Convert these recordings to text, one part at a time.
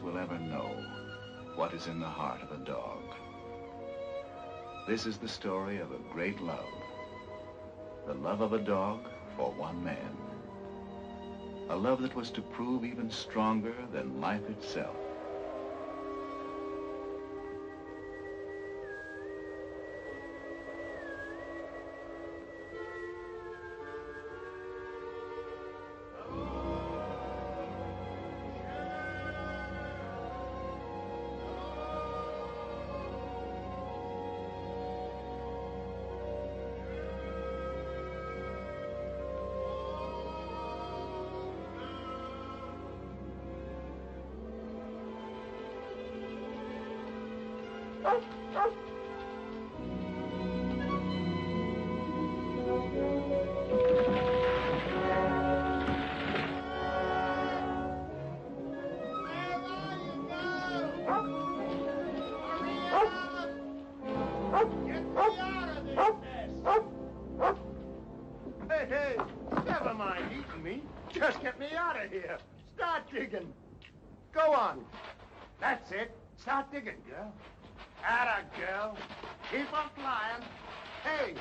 Will ever know what is in the heart of a dog. This is the story of a great love. The love of a dog for one man. A love that was to prove even stronger than life itself. Hey, never mind eating me. Just get me out of here. Start digging. Go on. That's it. Start digging, girl. Atta, girl. Keep on flying. Hey,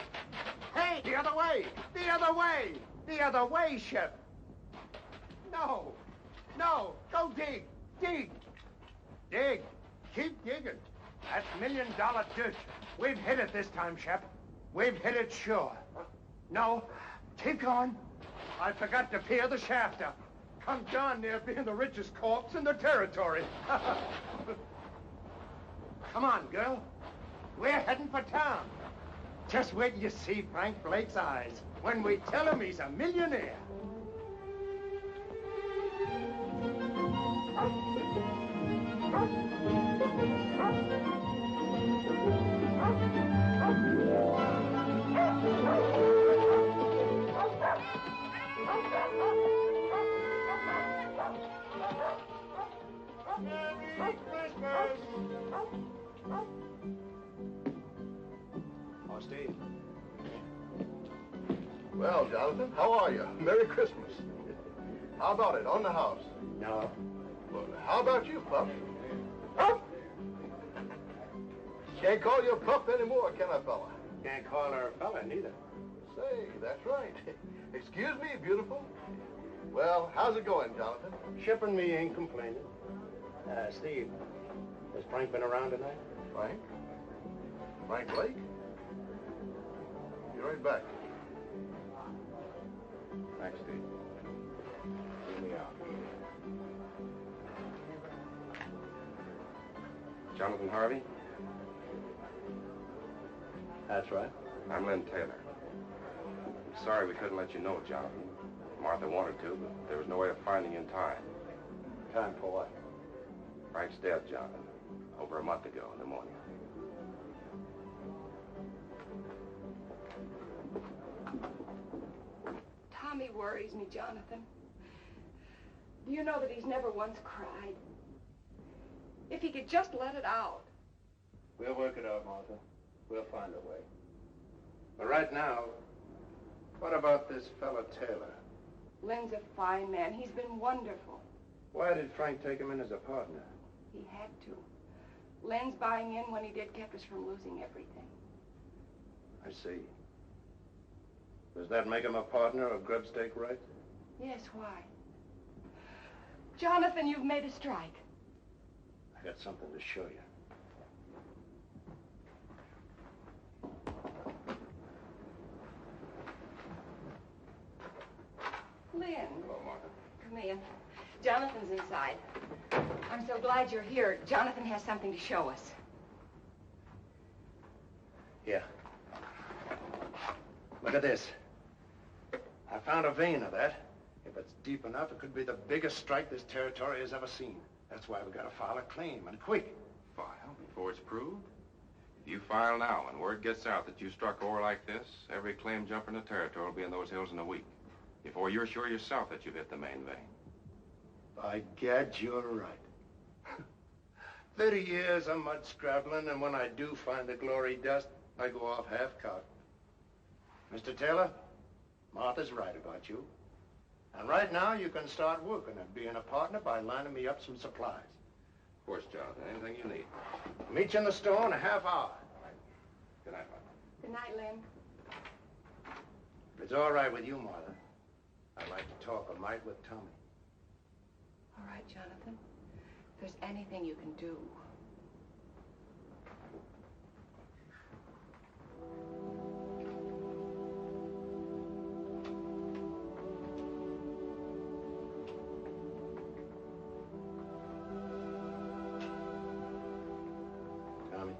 hey, the other way. The other way. The other way, Shep. No, no, go dig. Dig. Dig. Keep digging. That's $1-million dirt. We've hit it this time, Shep. We've hit it sure. No, keep going. I forgot to peer the shaft up. Come darn near being the richest corpse in the territory. Come on, girl. We're heading for town. Just wait till you see Frank Blake's eyes when we tell him he's a millionaire. Merry Christmas! Oh, Steve. Well, Jonathan, how are you? Merry Christmas. How about it, on the house? No. Well, how about you, Pup? Can't call you a pup anymore, can I, fella? Can't call her a fella, neither. Say, that's right. Excuse me, beautiful. Well, how's it going, Jonathan? Shipping me ain't complaining. Steve, has Frank been around tonight? Frank? Frank Blake? Be right back. Thanks, Steve. Here we are. Jonathan Harvey? That's right. I'm Lynn Taylor. I'm sorry we couldn't let you know, Jonathan. Martha wanted to, but there was no way of finding you in time. Time for what? Frank's dead, Jonathan. Over a month ago in the morning. Tommy worries me, Jonathan. Do you know that he's never once cried? If he could just let it out. We'll work it out, Martha. We'll find a way. But right now, what about this fella Taylor? Lynn's a fine man. He's been wonderful. Why did Frank take him in as a partner? He had to. Lynn's buying in when he did kept us from losing everything. I see. Does that make him a partner of grubstake right? Yes, why? Jonathan, you've made a strike. I got something to show you. Lynn, Hello, Martha. come in. Jonathan's inside. I'm so glad you're here. Jonathan has something to show us. Here. Look at this. I found a vein of that. If it's deep enough, it could be the biggest strike this territory has ever seen. That's why we gotta file a claim, and quick. File before it's proved? If you file now and word gets out that you struck ore like this, every claim jumper in the territory will be in those hills in a week. Before you're sure yourself that you've hit the main vein. By gad, you're right. 30 years of mud scrabbling, and when I do find the glory dust, I go off half-cocked. Mr. Taylor, Martha's right about you. And right now, you can start working at being a partner by lining me up some supplies. Of course, Jonathan, anything you need. Meet you in the store in a half hour. Good night, Martha. Good night, Lynn. If it's all right with you, Martha, I'd like to talk a mite with Tommy. All right, Jonathan. If there's anything you can do. Tommy.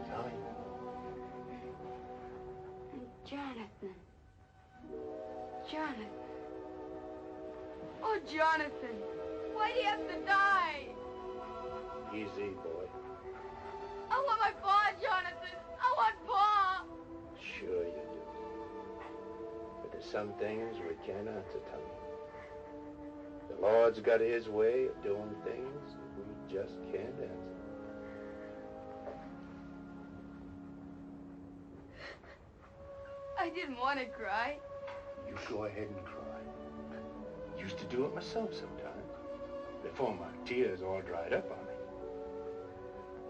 Tommy. Jonathan. Jonathan. Oh, Jonathan. Why do you have to die? Easy, boy. I want my paw, Jonathan. I want paw. Sure you do. But there's some things we can't answer, Tommy. The Lord's got his way of doing things that we just can't answer. I didn't want to cry. You go ahead and cry. Used to do it myself sometimes, before my tears all dried up on me.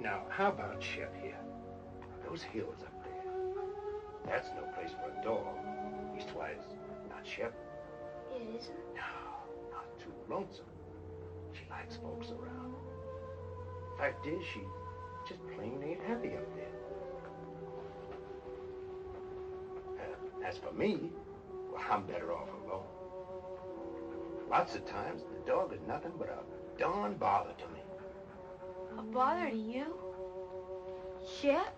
Now, how about Shep here? Those hills up there. That's no place for a dog. Leastwise, not Shep. It isn't. No, not too lonesome. She likes folks around. Fact is, she just plain ain't happy up there. As for me, well, I'm better off alone. Lots of times, the dog is nothing but a darn bother to me. A bother to you? Shep?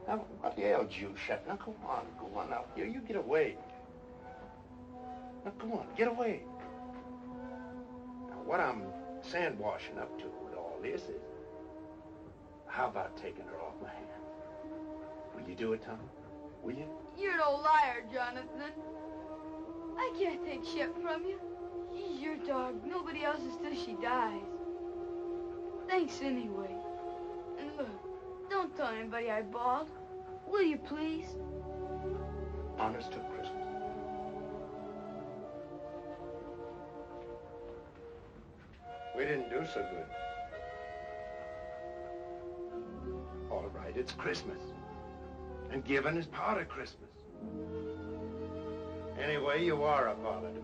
Now, what ails you, Shep? Now, go on now. You get away. Now, go on, get away. Now, what I'm sandwashing up to with all this is, how about taking her off my hands? Will you do it, Tom? Will you? You're an old liar, Jonathan. I can't take Shep from you. She's your dog. Nobody else's till she dies. Thanks anyway. And look, don't tell anybody I bawled. Will you please? Honest to Christmas. We didn't do so good. All right, it's Christmas. And giving is part of Christmas. Anyway, you are a bother to me.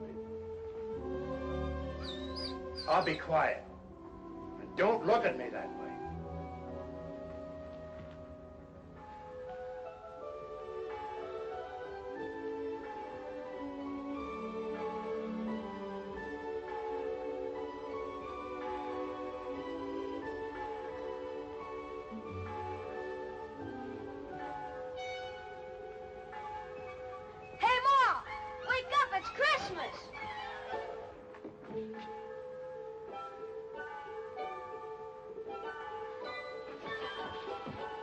I'll be quiet. And don't look at me that way. Hey, Ma! Wake up! It's Christmas!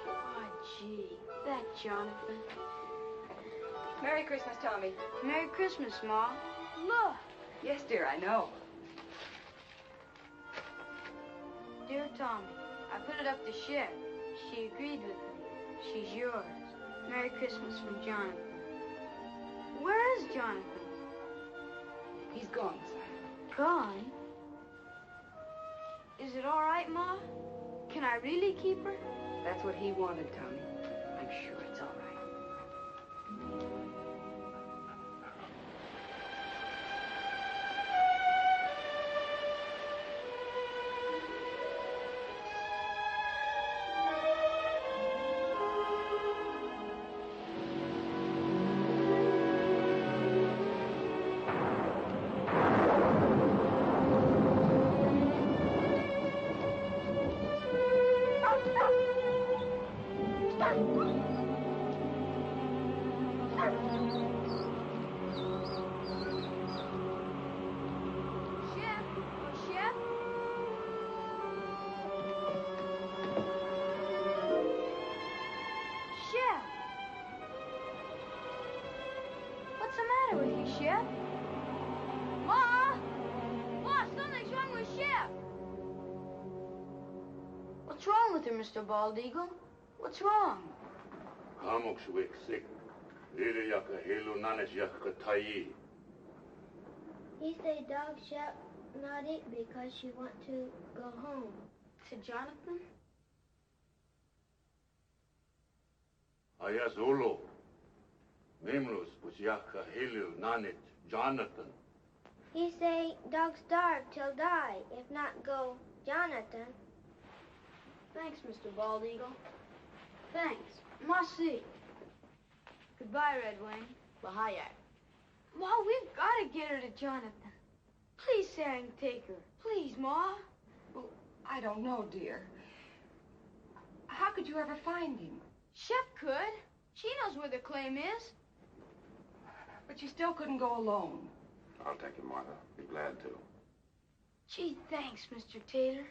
Oh, gee. That Jonathan. Merry Christmas, Tommy. Merry Christmas, Ma. Look. Yes, dear, I know. Dear Tommy, I put it up to Shep. She agreed with me. She's yours. Merry Christmas from Jonathan. Where is Jonathan? He's gone, son. Gone? Is it all right, Ma? Can I really keep her? That's what he wanted, Tommy. I'm sure it's all right. What's the matter with you, Shep? Ma! Ma, something's wrong with Shep! What's wrong with her, Mr. Bald Eagle? What's wrong? He say dog Shep not eat because she want to go home. To Jonathan? Ayazulu. Mimlus Busyaka Hilu Nanit Jonathan. He say dog starve till die, if not go Jonathan. Thanks, Mr. Bald Eagle. Thanks. Merci. Goodbye, Red Wing. Bahayak. Ma, we've got to get her to Jonathan. Please say I can take her. Please, Ma. Well, I don't know, dear. How could you ever find him? Shep could. She knows where the claim is. But you still couldn't go alone. I'll take him, Martha. Be glad to. Gee, thanks, Mr. Tater.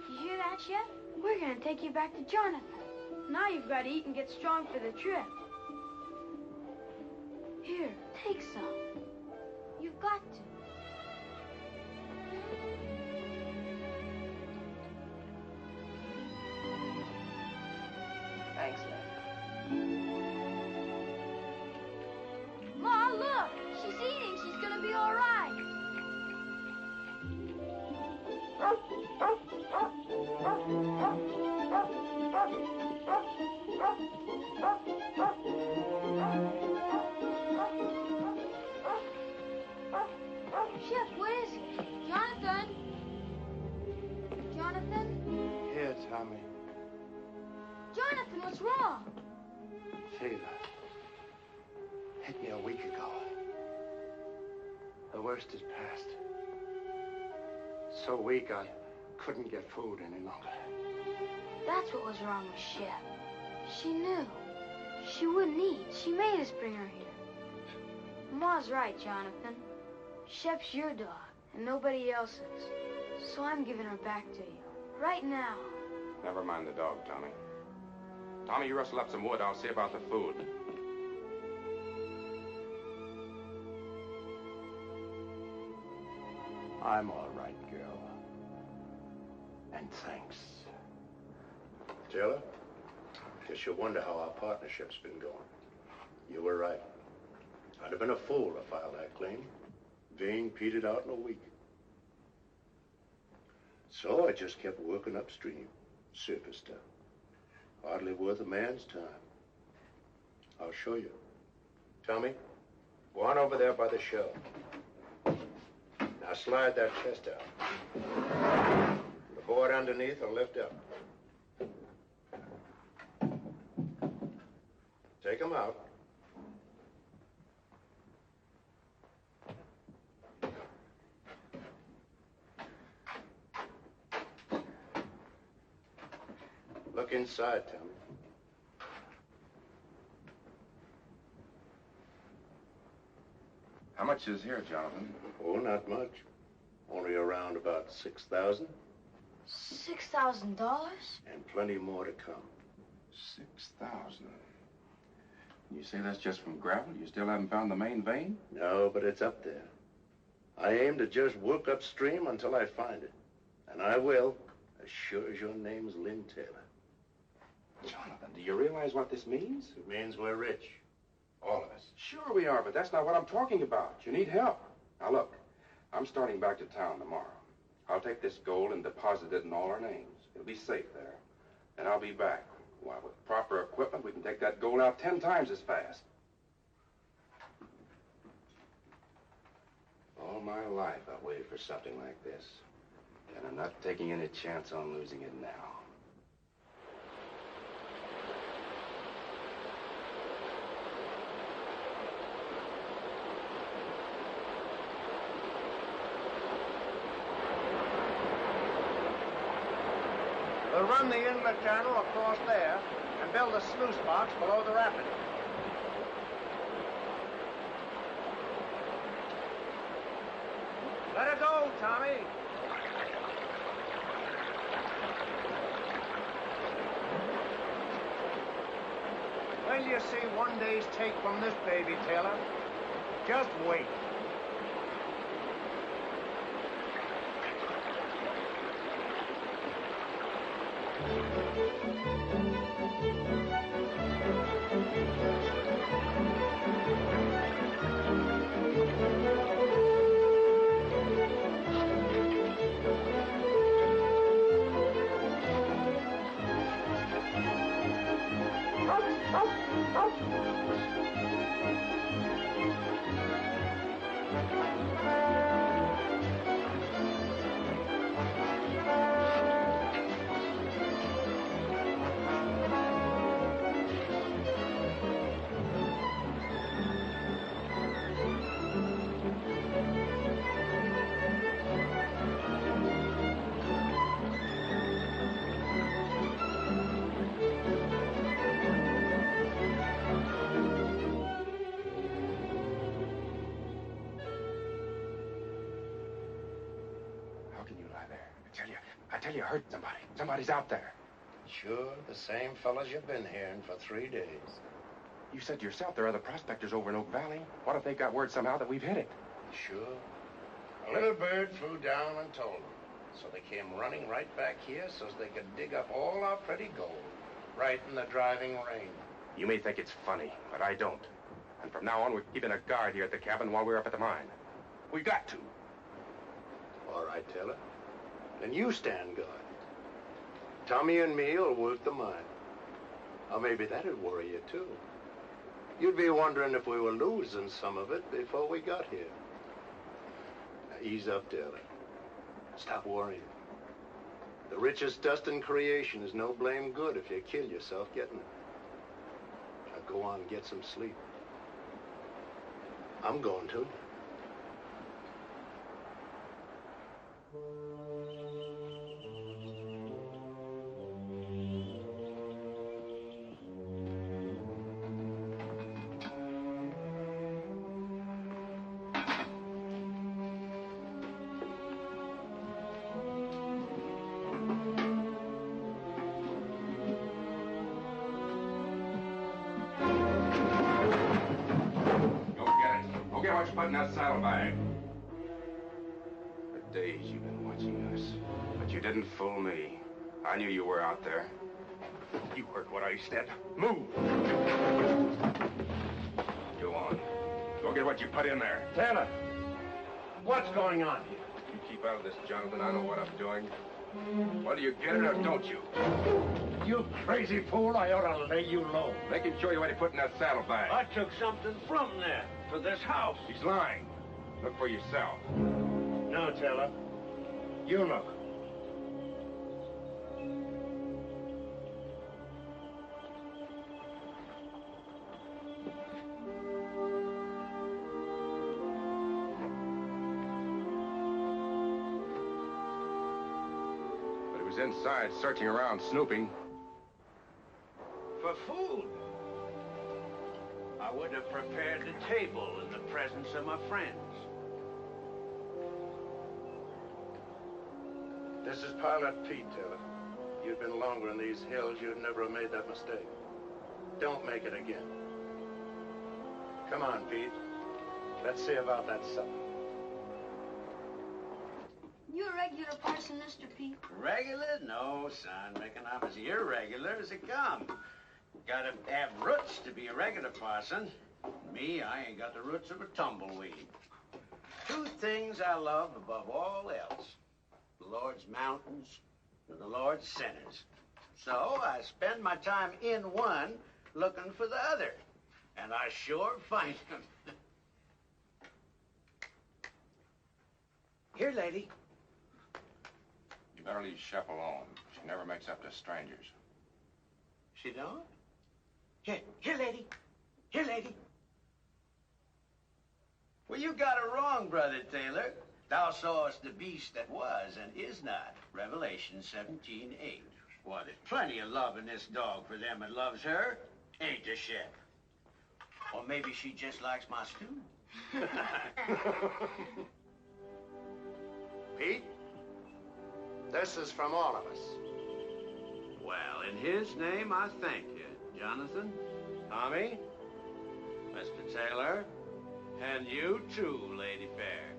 You hear that, Shep? We're gonna take you back to Jonathan. Now you've got to eat and get strong for the trip. Here, take some. You've got to. Thanks, Lynn. Ma, look! She's eating. She's gonna be all right. Shep, what is it? Jonathan? Jonathan? Here, Tommy. Jonathan, what's wrong? Fever. Hit me a week ago. The worst is past. So weak I couldn't get food any longer. That's what was wrong with Shep. She knew. She wouldn't eat. She made us bring her here. Ma's right, Jonathan. Shep's your dog, and nobody else's. So I'm giving her back to you. Right now. Never mind the dog, Tommy. Tommy, you rustle up some wood. I'll see about the food. I'm all right, girl. And thanks. Taylor, guess you'll wonder how our partnership's been going. You were right. I'd have been a fool to file that claim. Vein petered out in a week. So I just kept working upstream, surface stuff. Hardly worth a man's time. I'll show you. Tommy, go on over there by the shelf. Now slide that chest out. The board underneath will lift up. Take them out. Look inside, Tommy. How much is here, Jonathan? Oh, not much. Only around about 6,000. $6,000? And plenty more to come. 6,000. You say that's just from gravel? You still haven't found the main vein? No, but it's up there. I aim to just work upstream until I find it. And I will, as sure as your name's Lynn Taylor. Jonathan, do you realize what this means? It means we're rich. All of us. Sure we are, but that's not what I'm talking about. You need help. Now look, I'm starting back to town tomorrow. I'll take this gold and deposit it in all our names. It'll be safe there. And I'll be back. Why, with proper equipment, we can take that gold out 10 times as fast. All my life, I've waited for something like this. And I'm not taking any chance on losing it now. We'll run the inlet channel across there and build a sluice box below the rapid. Let her go, Tommy. When you see one day's take from this baby, Taylor, just wait. I tell you, I heard somebody. Somebody's out there. Sure, the same fellas you've been hearing for 3 days. You said yourself there are other prospectors over in Oak Valley. What if they got word somehow that we've hit it? Sure. A little bird flew down and told them. So they came running right back here so they could dig up all our pretty gold. Right in the driving rain. You may think it's funny, but I don't. And from now on, we're keeping a guard here at the cabin while we're up at the mine. We got to. All right, Taylor. Then you stand guard. Tommy and me will work the mine. Or maybe that'd worry you, too. You'd be wondering if we were losing some of it before we got here. Now, ease up, Taylor. Stop worrying. The richest dust in creation is no blame good if you kill yourself getting it. Now go on and get some sleep. I'm going to. Put in that saddlebag. For days you've been watching us, but you didn't fool me. I knew you were out there. You heard what I said. Move! Go on. Go get what you put in there. Taylor, what's going on here? You keep out of this, Jonathan. I know what I'm doing. Whether you get it or don't you? You crazy fool, I ought to lay you low. Making sure you what he put in that saddlebag. I took something from there for this house. He's lying. Look for yourself. No, Taylor. You look. But he was inside, searching around, snooping. For food. I would have prepared the table in the presence of my friends. This is Pilot Pete, Taylor. You'd been longer in these hills, you'd never have made that mistake. Don't make it again. Come on, Pete. Let's see about that supper. You a regular parson, Mr. Pete? Regular? No, son. Reckon I'm as irregular as it comes. Gotta have roots to be a regular parson. Me, I ain't got the roots of a tumbleweed. 2 things I love above all else. The Lord's mountains and the Lord's sinners. So I spend my time in one looking for the other. And I sure find them. Here, lady. You better leave Shep alone. She never makes up to strangers. She don't? Here, lady. Here, lady. Well, you got it wrong, Brother Taylor. Thou sawest the beast that was and is not. Revelation 17:8. Well, there's plenty of love in this dog for them that loves her. Ain't there, Shep? Or maybe she just likes my stew. Pete, this is from all of us. Well, in his name, I thank you, Jonathan, Tommy, Mr. Taylor, and you too, Lady Fair.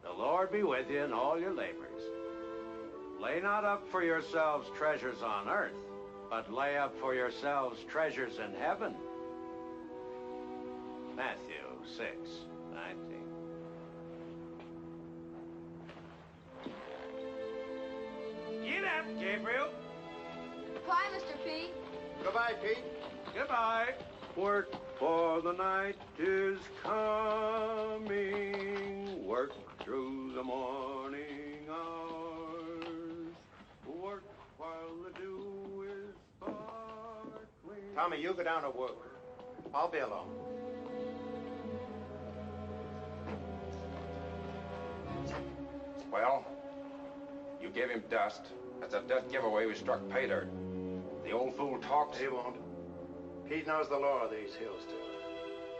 The Lord be with you in all your labors. Lay not up for yourselves treasures on earth, but lay up for yourselves treasures in heaven. Matthew 6:19. Get up, Gabriel. Bye, Mr. P. Goodbye, Pete. Goodbye. Work for the night is coming. Work through the morning hours. Work while the dew is sparkling. Tommy, you go down to work. I'll be along. Well, you gave him dust. That's a dust giveaway we struck pay dirt. The old fool talks. He won't. Pete knows the law of these hills, too.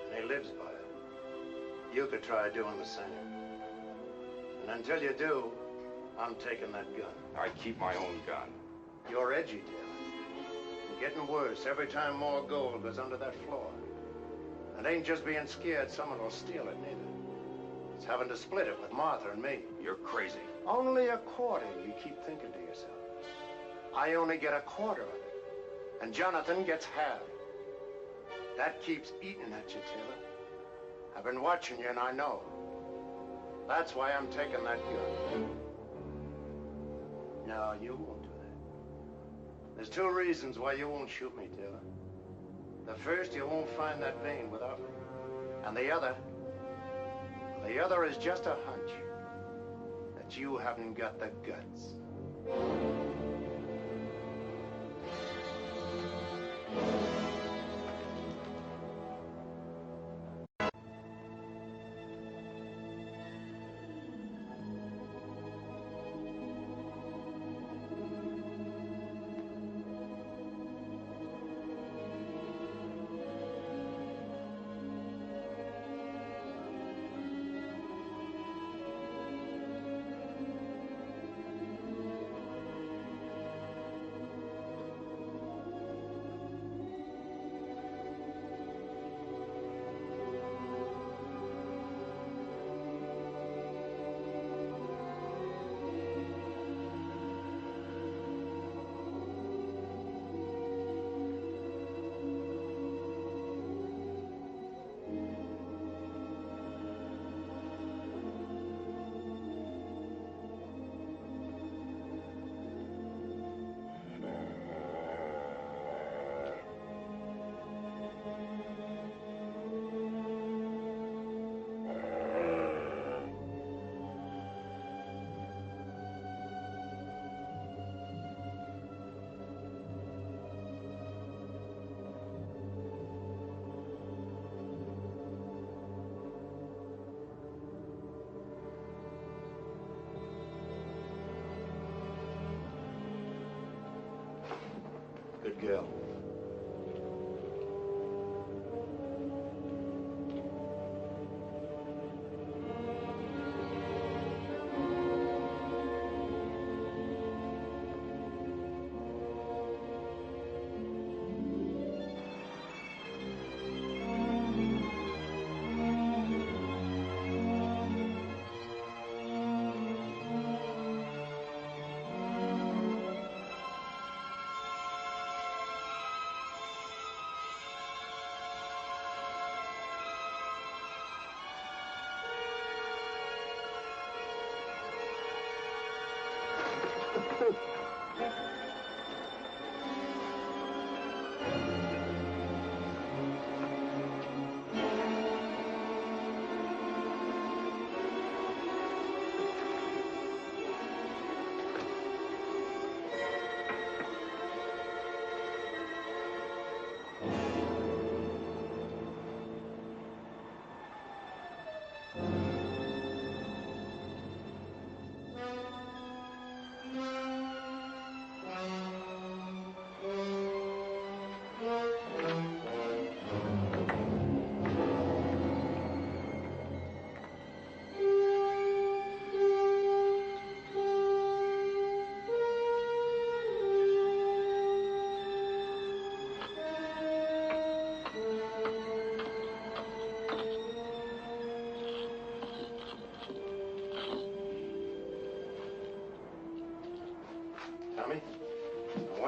And he lives by it. You could try doing the same. And until you do, I'm taking that gun. I keep my own gun. You're edgy, Taylor. You're getting worse every time more gold goes under that floor. It ain't just being scared someone will steal it, neither. It's having to split it with Martha and me. You're crazy. Only a quarter, you keep thinking to yourself. I only get a quarter of it. And Jonathan gets half. That keeps eating at you, Taylor. I've been watching you, and I know. That's why I'm taking that gun. No, you won't do that. There's two reasons why you won't shoot me, Taylor. The first, you won't find that vein without me. And the other is just a hunch that you haven't got the guts. Good girl.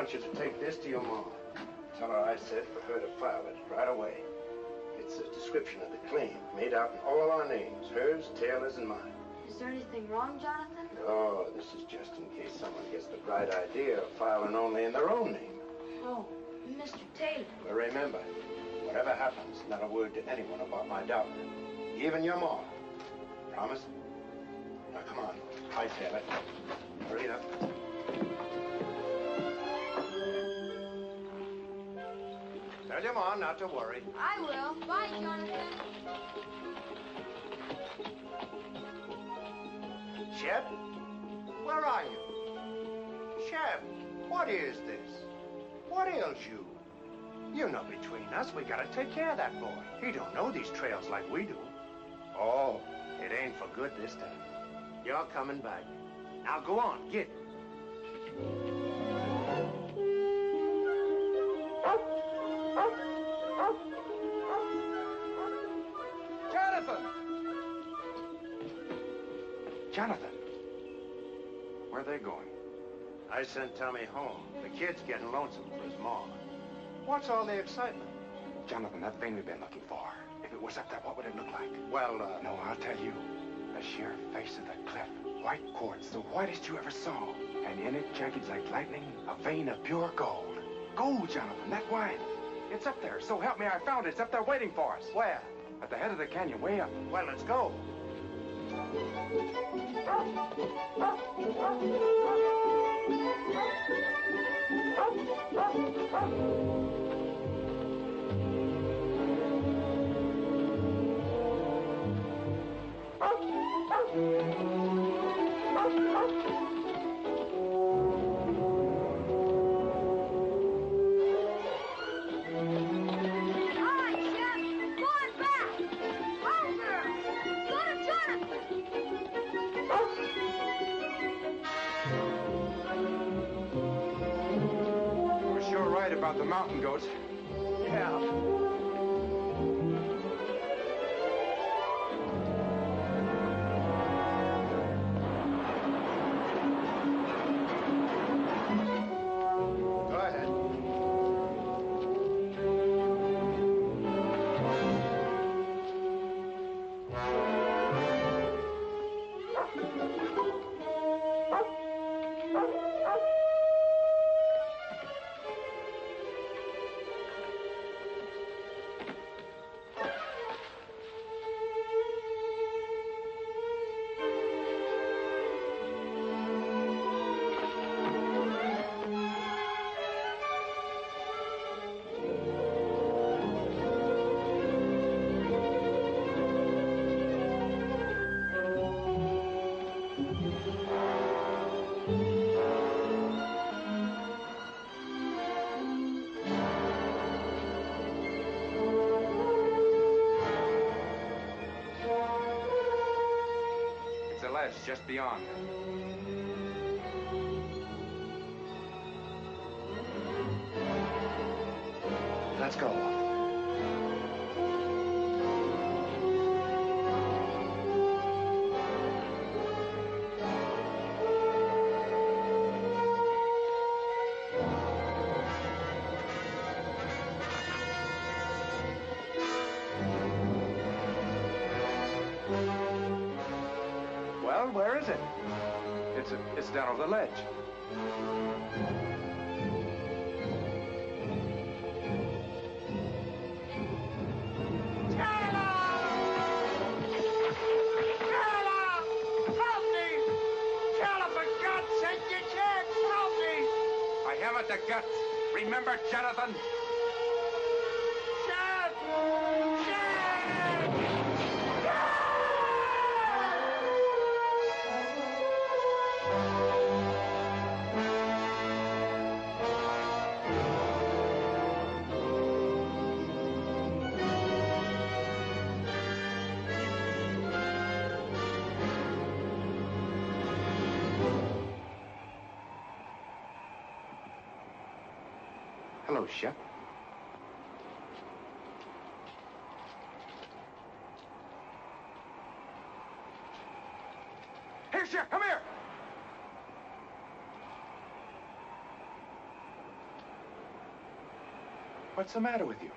want you to take this to your mom. Tell her I said for her to file it right away. It's a description of the claim, made out in all our names, hers, Taylor's, and mine. Is there anything wrong, Jonathan? No, this is just in case someone gets the bright idea of filing only in their own name. Oh, Mr. Taylor. But remember, whatever happens, not a word to anyone about my daughter. Even your mom. Promise? Now, come on. Hightail it. Hurry up. Tell your mom not to worry. I will. Bye, Jonathan. Shep? Where are you? Shep, what is this? What ails you? You know between us, we gotta take care of that boy. He don't know these trails like we do. Oh, it ain't for good this time. You're coming back. Now go on, get. Jonathan! Jonathan! Where are they going? I sent Tommy home. The kid's getting lonesome for his mom. What's all the excitement? Jonathan, that thing we've been looking for. If it was up there, what would it look like? Well, No, I'll tell you. The sheer face of the cliff. White quartz, the whitest you ever saw. And in it, jagged like lightning, a vein of pure gold. Gold, Jonathan, that white. It's up there. So help me, I found it. It's up there waiting for us. Where? At the head of the canyon, way up. Well, let's go. We're sure right about the mountain goats. Yeah. Go ahead. It's a ledge just beyond. Let's go. Well, where is it? It's down over the ledge. I haven't the guts. Remember, Jonathan? Hello, Shep. Here, Shep, come here! What's the matter with you?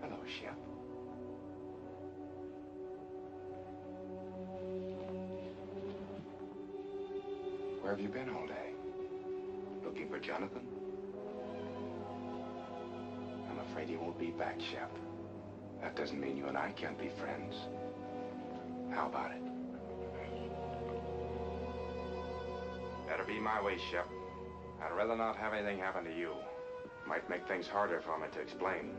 Hello, Shep. Where have you been all day? Looking for Jonathan? I'm afraid he won't be back, Shep. That doesn't mean you and I can't be friends. How about it? Better be my way, Shep. I'd rather not have anything happen to you. Might make things harder for me to explain.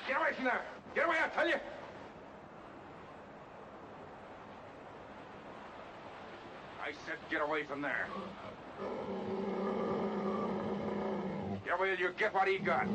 Get away from there! Get away, I tell you! I said get away from there. Get away, you get what he got.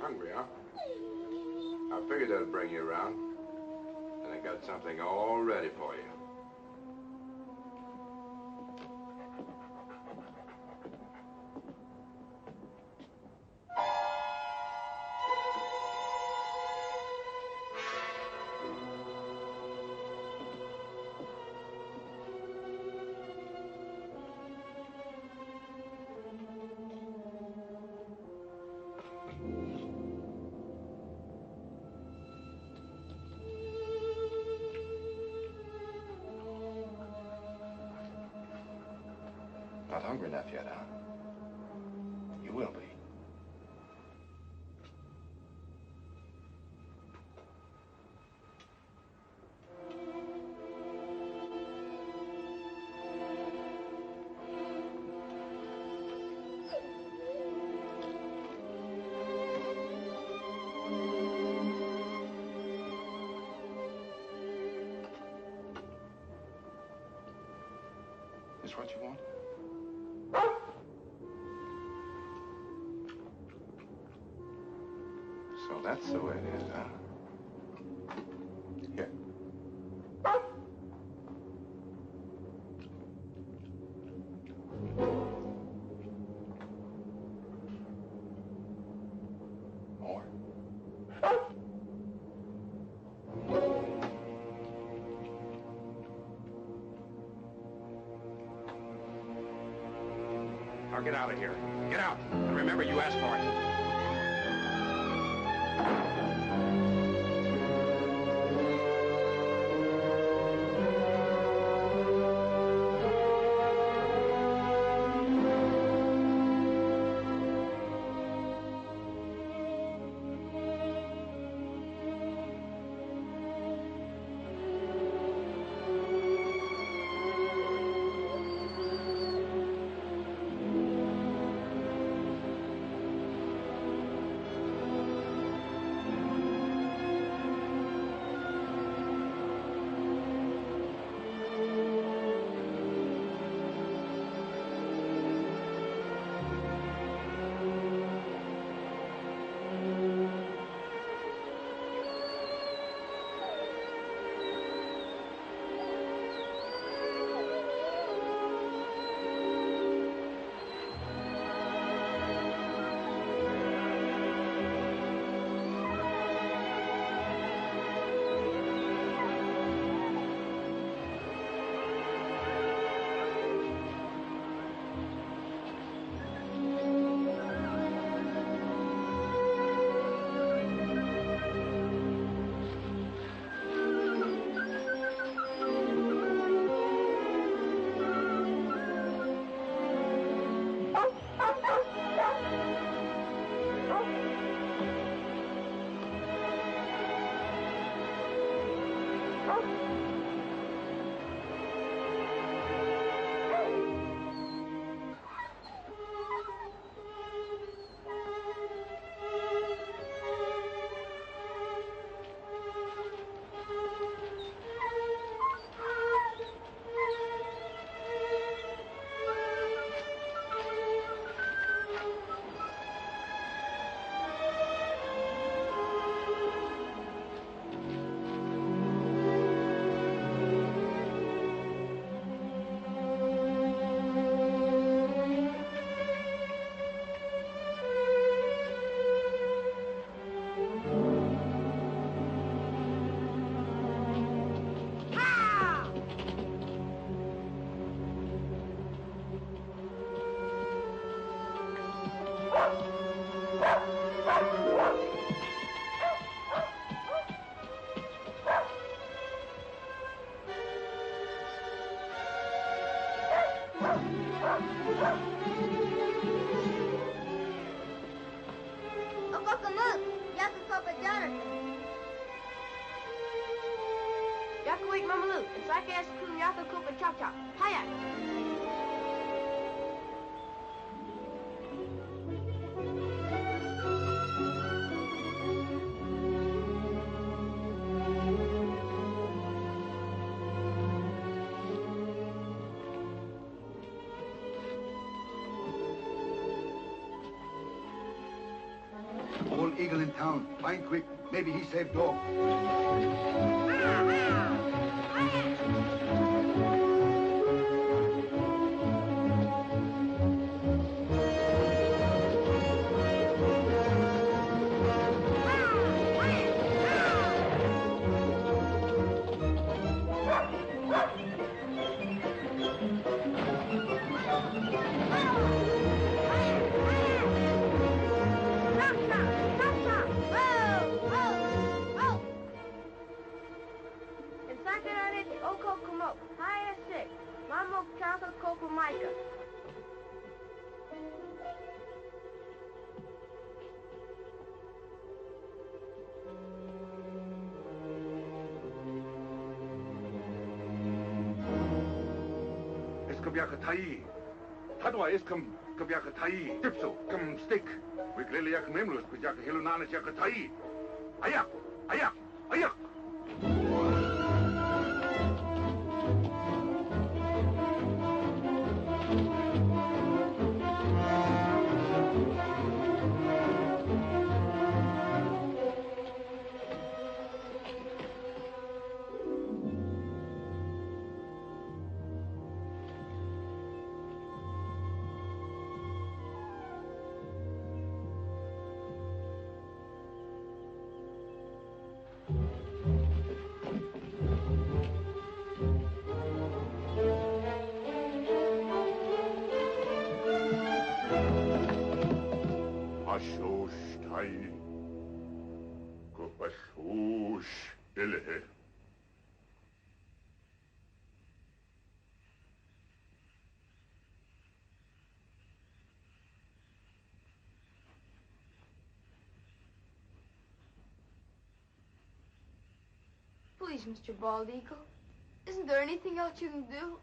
hungry, huh? I figured that'd bring you around. And I got something all ready for you. Not hungry enough yet, huh? You will be. Is what you want? So that's the way it is, huh? Here. More? Now get out of here. Get out. And remember, you asked for it. eagle in town. Find quick. Maybe he saved dog. Kabiakatai. Tadwa iskam kabiakatai. Tipso kam stick. Wigliliak memlus kujaka hilunana jakatai. Ayak! Ayak! Ayak! Please, Mr. Bald Eagle. Isn't there anything else you can do?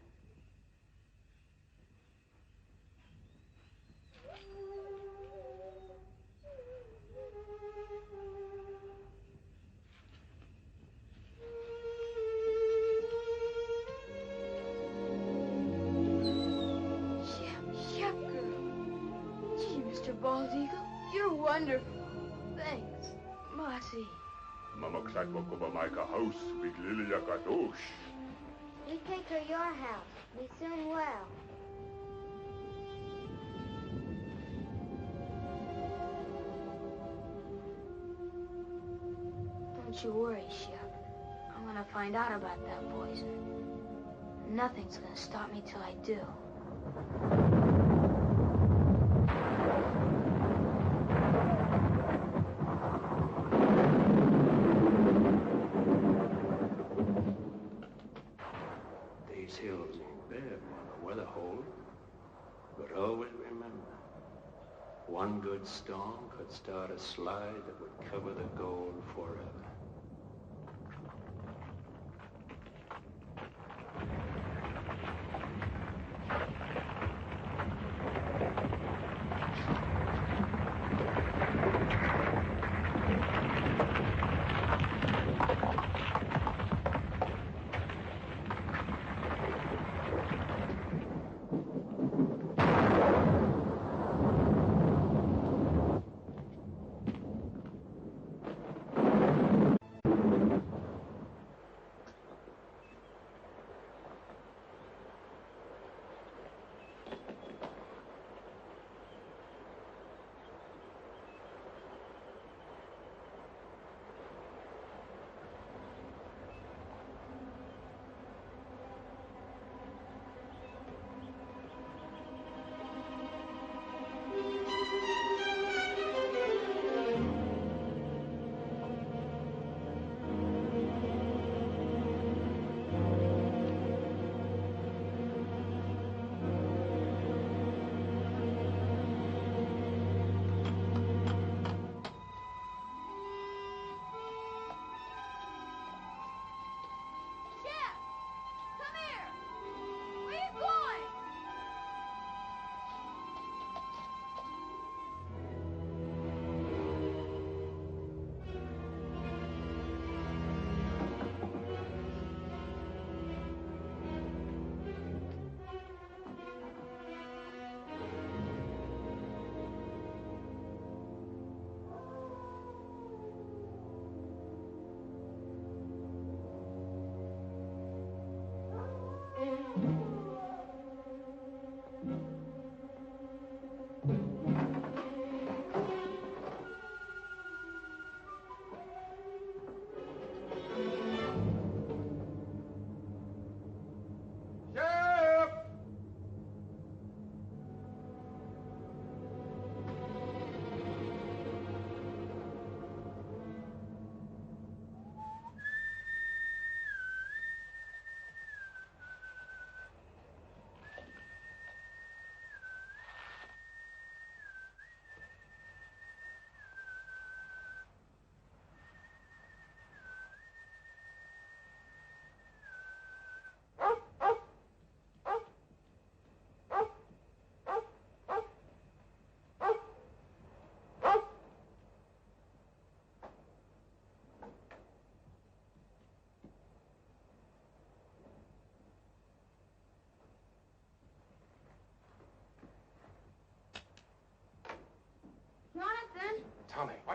Shep girl. Gee, Mr. Bald Eagle, you're wonderful. Thanks. Marcy. House with Lilia Kadosh. We take her your house. We soon will. Don't you worry, Shep. I'm gonna find out about that poison. Nothing's gonna stop me till I do. These hills ain't bad on a weather hole. But always remember, one good storm could start a slide that would cover the gold forever.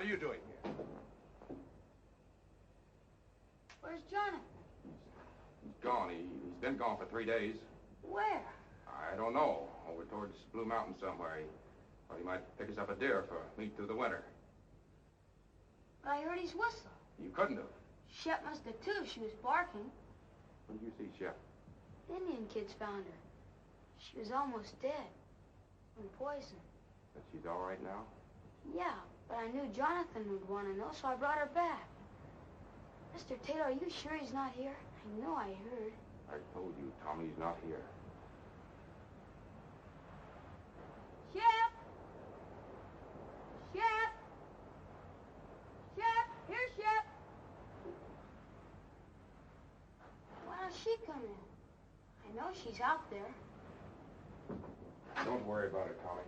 What are you doing here? Where's Jonathan? He's gone. He's been gone for 3 days. Where? I don't know. Over towards Blue Mountain somewhere. He thought he might pick us up a deer for meat through the winter. But I heard his whistle. You couldn't have. Shep must have too if she was barking. When did you see Shep? Indian kids found her. She was almost dead. From poison. But she's all right now? Yeah, but I knew Jonathan would want to know, so I brought her back. Mr. Taylor, are you sure he's not here? I know I heard. I told you, Tommy's not here. Shep! Shep! Shep! Here, Shep! Why don't she come in? I know she's out there. Don't worry about it, Tommy.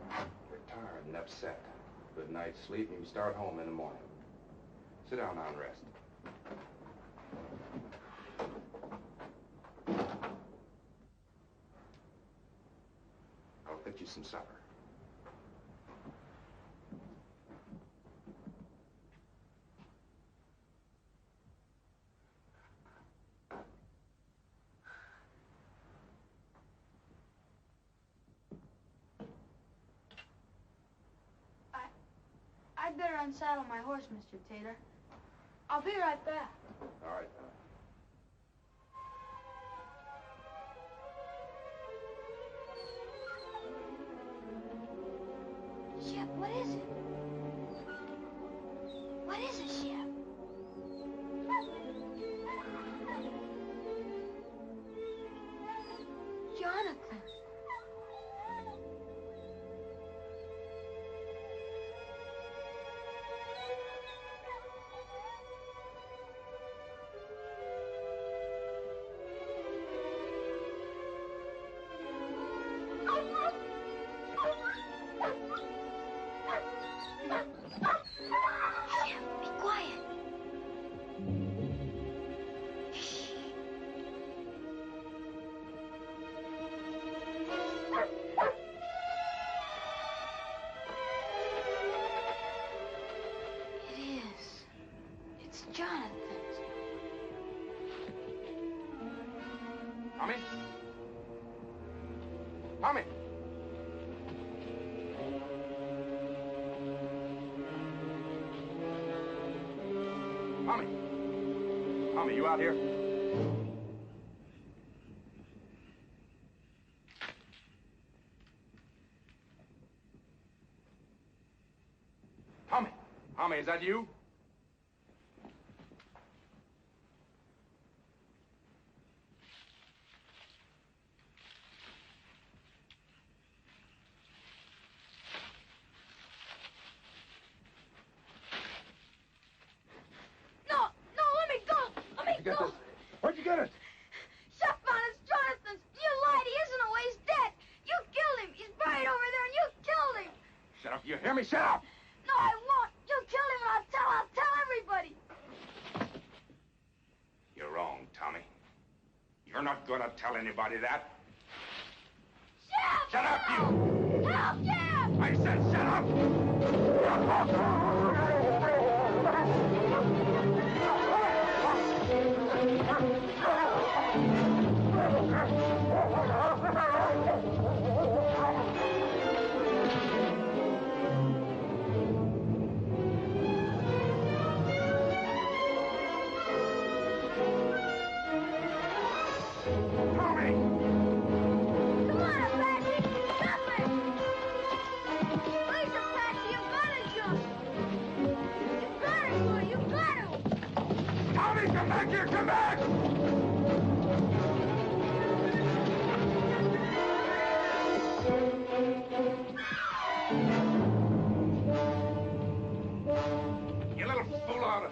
You're tired and upset. Good night's sleep, and you start home in the morning. Sit down now and rest. I'll fix you some supper. I'd better unsaddle my horse, Mr. Taylor. I'll be right back. All right, Shep, what is it? What is it, Shep? Jonathan. Tommy? Tommy! Tommy! Tommy, you out here? Tommy! Tommy, is that you? Get this. Where'd you get it? Shep found it. It's Jonathan's. You lied. He isn't away. He's dead. You killed him. He's buried over there, and you killed him. Shut up. You hear me? Shut up! No, I won't. You killed him, and I'll tell everybody. You're wrong, Tommy. You're not gonna tell anybody that. Shep! Shut up, you! Help, Shep! I said shut up! Come back here! Come back! You little fool out of...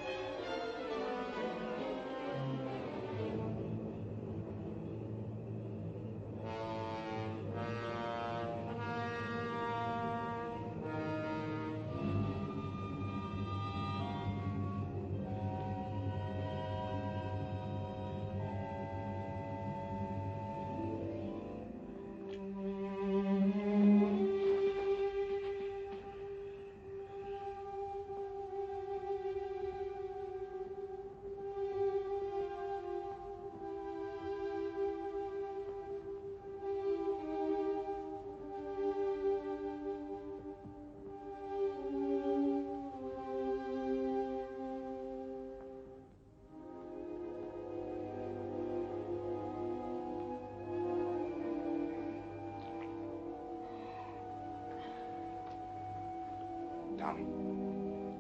Tommy,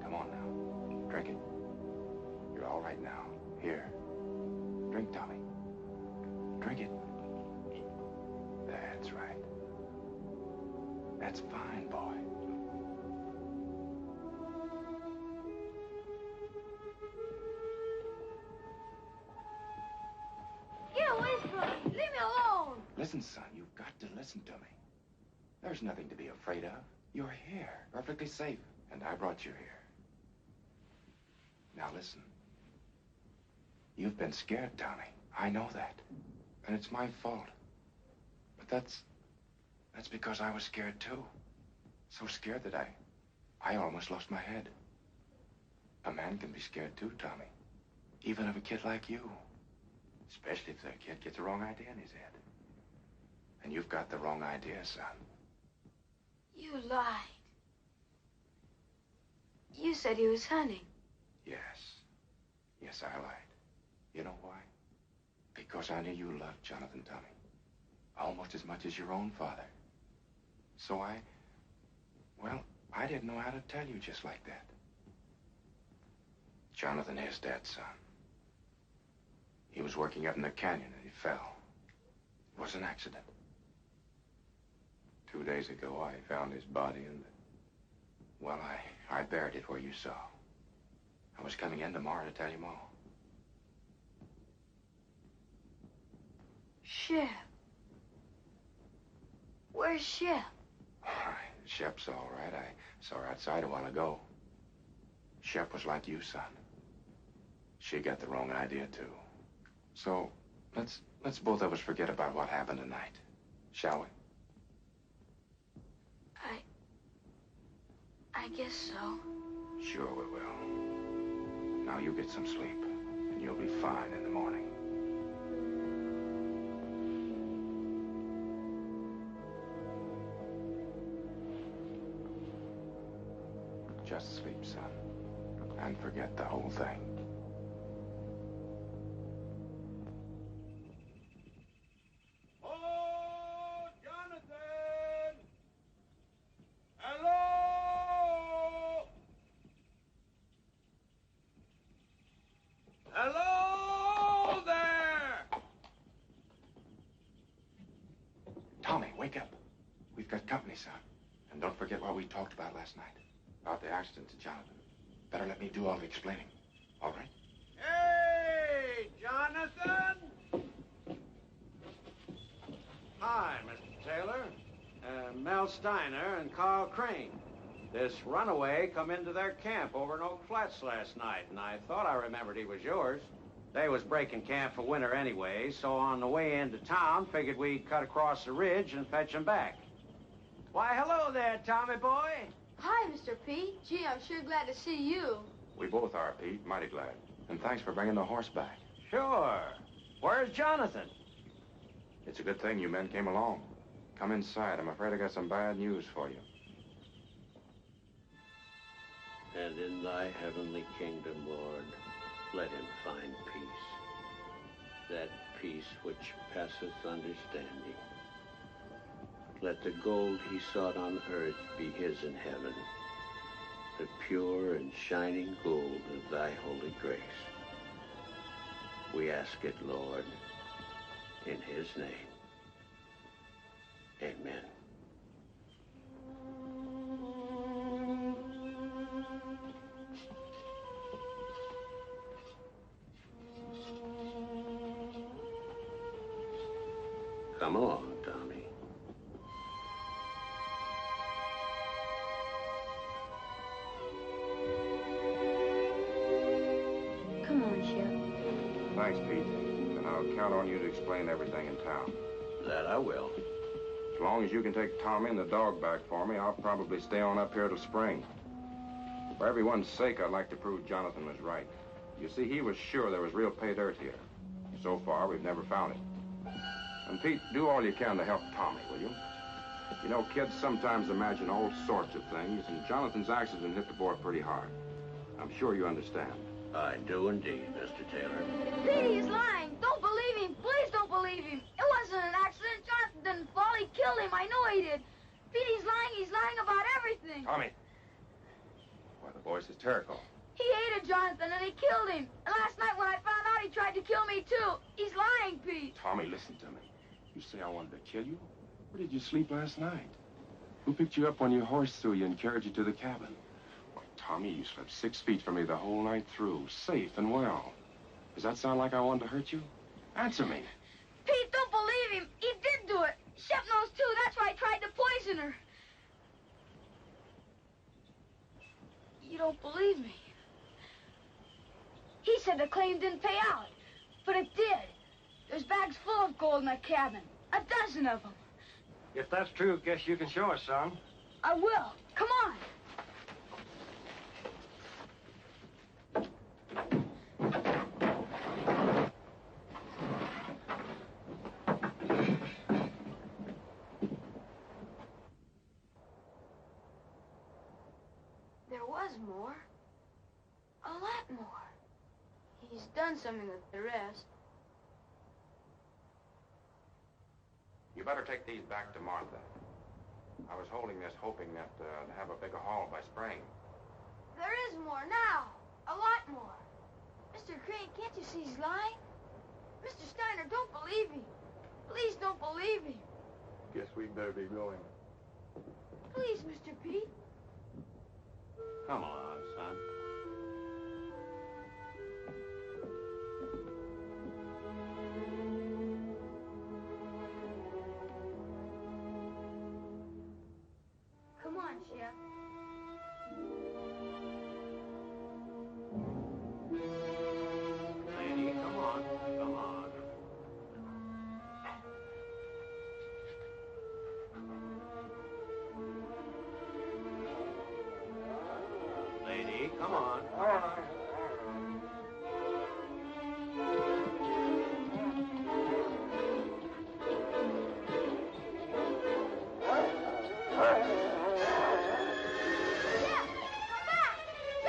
come on now. Drink it. You're all right now. Here. Drink, Tommy. Drink it. That's right. That's fine, boy. Get away from me. Leave me alone. Listen, son, you've got to listen to me. There's nothing to be afraid of. You're here, perfectly safe, and I brought you here. Now listen. You've been scared, Tommy. I know that. And it's my fault. But that's because I was scared too. So scared that I almost lost my head. A man can be scared too, Tommy. Even of a kid like you. Especially if the kid gets the wrong idea in his head. And you've got the wrong idea, son. You lied. You said he was hunting. Yes. Yes, I lied. You know why? Because I knew you loved Jonathan, Tommy. Almost as much as your own father. So I didn't know how to tell you just like that. Jonathan is dead, son. He was working up in the canyon and he fell. It was an accident. 2 days ago, I found his body and, well, I buried it where you saw. I was coming in tomorrow to tell you more. Shep. Where's Shep? Shep's all right. I saw her outside a while ago. Shep was like you, son. She got the wrong idea, too. So, let's both of us forget about what happened tonight, shall we? I guess so. Sure we will. Now you get some sleep, and you'll be fine in the morning. Just sleep, son, and forget the whole thing. Oh, Jonathan! Hello! Hello there! Tommy, wake up. We've got company, son. And don't forget what we talked about last night. About the accident to Jonathan. Better let me do all the explaining. All right? Hey, Jonathan! Hi, Mr. Taylor. Mel Steiner and Carl Crane. This runaway come into their camp over in Oak Flats last night, and I thought I remembered he was yours. They was breaking camp for winter anyway, so on the way into town, figured we'd cut across the ridge and fetch him back. Why, hello there, Tommy boy. Hi, Mr. Pete. Gee, I'm sure glad to see you. We both are, Pete. Mighty glad. And thanks for bringing the horse back. Sure. Where's Jonathan? It's a good thing you men came along. Come inside. I'm afraid I got some bad news for you. And in thy heavenly kingdom, Lord, let him find peace. That peace which passeth understanding. Let the gold he sought on earth be his in heaven, the pure and shining gold of thy holy grace. We ask it, Lord, in his name. Amen. Come along, Tommy. Come on, Shep. Thanks, Pete. And I'll count on you to explain everything in town. That I will. As long as you can take Tommy and the dog back for me, I'll probably stay on up here till spring. For everyone's sake, I'd like to prove Jonathan was right. You see, he was sure there was real pay dirt here. So far, we've never found it. And Pete, do all you can to help Tommy, will you? You know, kids sometimes imagine all sorts of things, and Jonathan's accident hit the boy pretty hard. I'm sure you understand. I do indeed, Mr. Taylor. Petey, he's lying. Don't believe him. Please don't believe him. It wasn't an accident. Jonathan didn't fall. He killed him. I know he did. Petey's lying. He's lying about everything. Tommy, horse, hysterical. He hated Jonathan and he killed him. And last night when I found out, he tried to kill me too. He's lying, Pete. Tommy, listen to me. You say I wanted to kill you? Where did you sleep last night? Who picked you up when your horse threw you and carried you to the cabin? Well, Tommy, you slept 6 feet from me the whole night through, safe and well. Does that sound like I wanted to hurt you? Answer me. Pete, don't believe him. He did do it. Shep knows too. That's why I tried to poison her. You don't believe me. He said the claim didn't pay out, but it did. There's bags full of gold in that cabin. 12 of them. If that's true, guess you can show us some. I will. Come on. There was more. A lot more. He's done something with the rest. You better take these back to Martha. I was holding this hoping that to have a bigger haul by spring. There is more now. A lot more. Mr. Crane, can't you see he's lying? Mr. Steiner, don't believe him. Please don't believe him. Guess we'd better be going. Please, Mr. Pete. Come on, son. Come on, Shep. Lady, come on. Come on. Lady, come on. Come on. Shep, come back. Shep.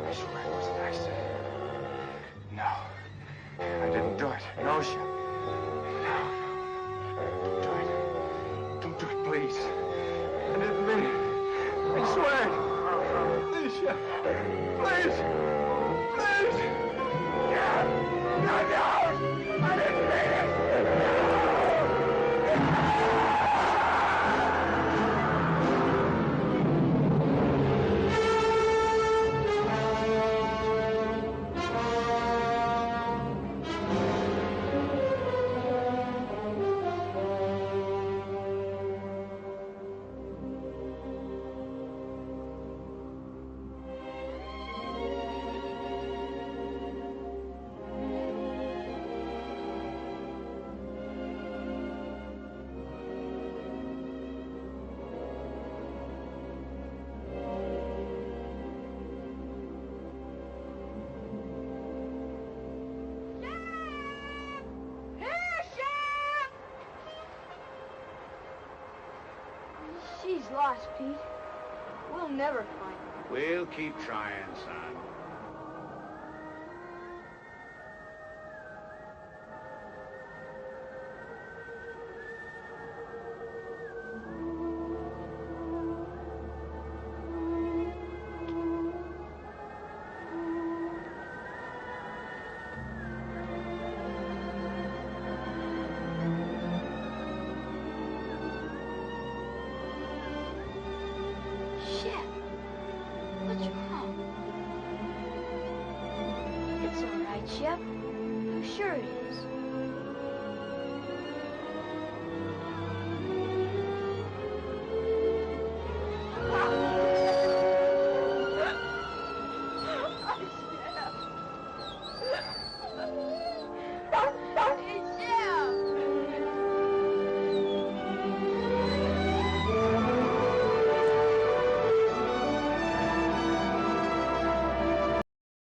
I swear it was an accident. No. I didn't do it. No, Shep. No. Don't do it. Don't do it, please. I didn't mean it. I swear. Please, Shep. Please. Please. No. No, no. I didn't mean it. She's lost, Pete. We'll never find her. We'll keep trying, son. Shep, I'm sure it is.